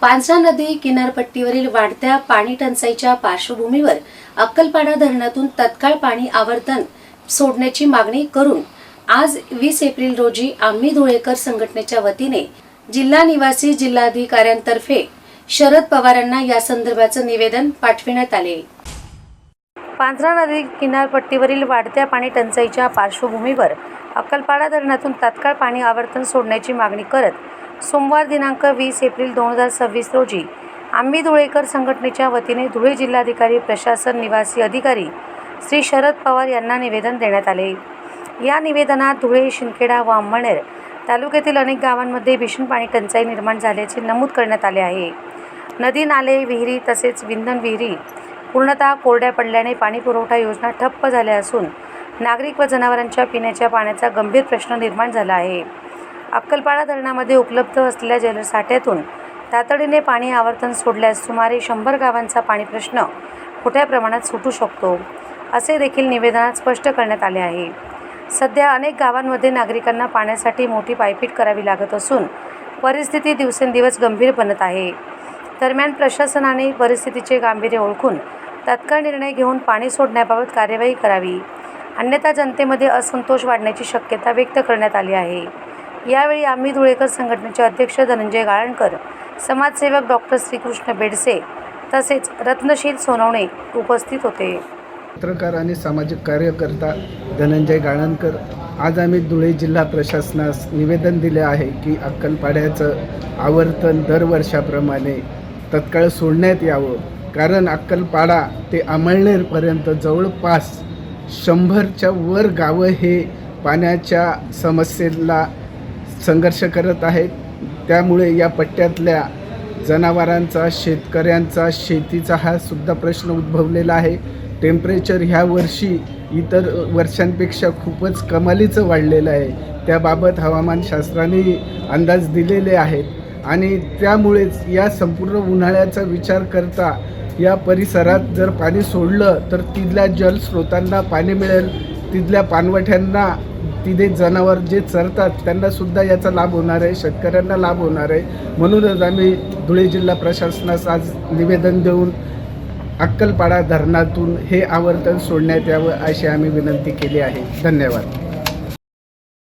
पांझरा नदी किनारपट्टीवरील वाढत्या पाणी टंचाईच्या पार्श्वभूमीवर अक्कलपाडा धरणातून तत्काळ पाणी आवर्तन सोडण्याची मागणी करून आज 20 एप्रिल रोजी आम्ही धुळेकर संघटनेच्या वतीने जिल्हा निवासी जिल्हाधिकाऱ्यांतर्फे शरद पवार यांना या संदर्भाचे निवेदन पाठविण्यात आले। पांझरा नदी किनारपट्टीवरील वाढत्या पाणी टंचाईच्या पार्श्वभूमीवर अक्कलपाडा धरणातून तत्काळ पाणी आवर्तन सोडण्याची मागणी करत सोमवार दिनांक 20 एप्रिल 2026 रोजी आम्ही धुळेकर संघटनेच्या वतीने धुळे जिल्हाधिकारी प्रशासन निवासी अधिकारी श्री शरद पवार यांना निवेदन देण्यात आले। या निवेदनात धुळे, शिंदखेडा व अंमळनेर तालुक्यातील अनेक गावांमध्ये भीषण पाणी टंचाई निर्माण झाल्याचे नमूद करण्यात आले आहे। नदी, नाले, विहिरी तसेच विंधन विहिरी पूर्णतः कोरड्या पडल्याने पाणी पुरवठा योजना ठप्प झाल्या असून नागरिक व जनावरांच्या पिण्याच्या पाण्याचा गंभीर प्रश्न निर्माण झाला आहे। अक्कलपाडा धरणामध्ये उपलब्ध असलेल्या जलसाठ्यातून तातडीने पाणी आवर्तन सोडल्यास सुमारे 100 गावांचा पाणी प्रश्न मोठ्या प्रमाणात सुटू शकतो, असे देखील निवेदनात स्पष्ट करण्यात आले आहे। सध्या अनेक गावांमध्ये नागरिकांना पाण्यासाठी मोठी पायपीट करावी लागत असून परिस्थिती दिवसेंदिवस गंभीर बनत आहे। दरम्यान प्रशासनाने परिस्थितीचे गांभीर्य ओळखून तात्काळ निर्णय घेऊन पाणी सोडण्याबाबत कार्यवाही करावी, अन्यथा जनतेमध्ये असंतोष वाढण्याची शक्यता व्यक्त करण्यात आली आहे। यावेळी आम्ही धुळेकर संघटनेचे अध्यक्ष धनंजय गाळणकर, समाजसेवक डॉक्टर श्रीकृष्ण बेडसे तसेच रत्नशील सोनवणे उपस्थित होते। पत्रकार आणि सामाजिक कार्यकर्ता धनंजय गाळणकर, आज आम्ही धुळे जिल्हा प्रशासनास निवेदन दिले आहे की अक्कलपाड्याचं आवर्तन दरवर्षाप्रमाणे तत्काळ सोडण्यात यावं, कारण अक्कलपाडा ते अंमळनेरपर्यंत जवळपास 100च्या वर गावं हे पाण्याच्या समस्येला संघर्ष करत आहेत। त्यामुळे या पट्ट्यातल्या जनावरांचा, शेतकऱ्यांचा, शेतीचा हा सुद्धा प्रश्न उद्भवलेला आहे। टेम्परेचर ह्या वर्षी इतर वर्षांपेक्षा खूपच कमालीचं वाढलेलं आहे, त्याबाबत हवामानशास्त्राने अंदाज दिलेले आहेत आणि त्यामुळेच या संपूर्ण उन्हाळ्याचा विचार करता या परिसरात जर पाणी सोडलं तर तिथल्या जलस्रोतांना पाणी मिळेल, तिथल्या पाणवठ्यांना, तिथे जनावर जे चरतात त्यांनासुद्धा याचा लाभ होणार आहे, शेतकऱ्यांना लाभ होणार आहे। म्हणूनच आम्ही धुळे जिल्हा प्रशासनास आज निवेदन देऊन अक्कलपाडा धरणातून हे आवर्तन सोडण्यात यावं अशी आम्ही विनंती केली आहे। धन्यवाद।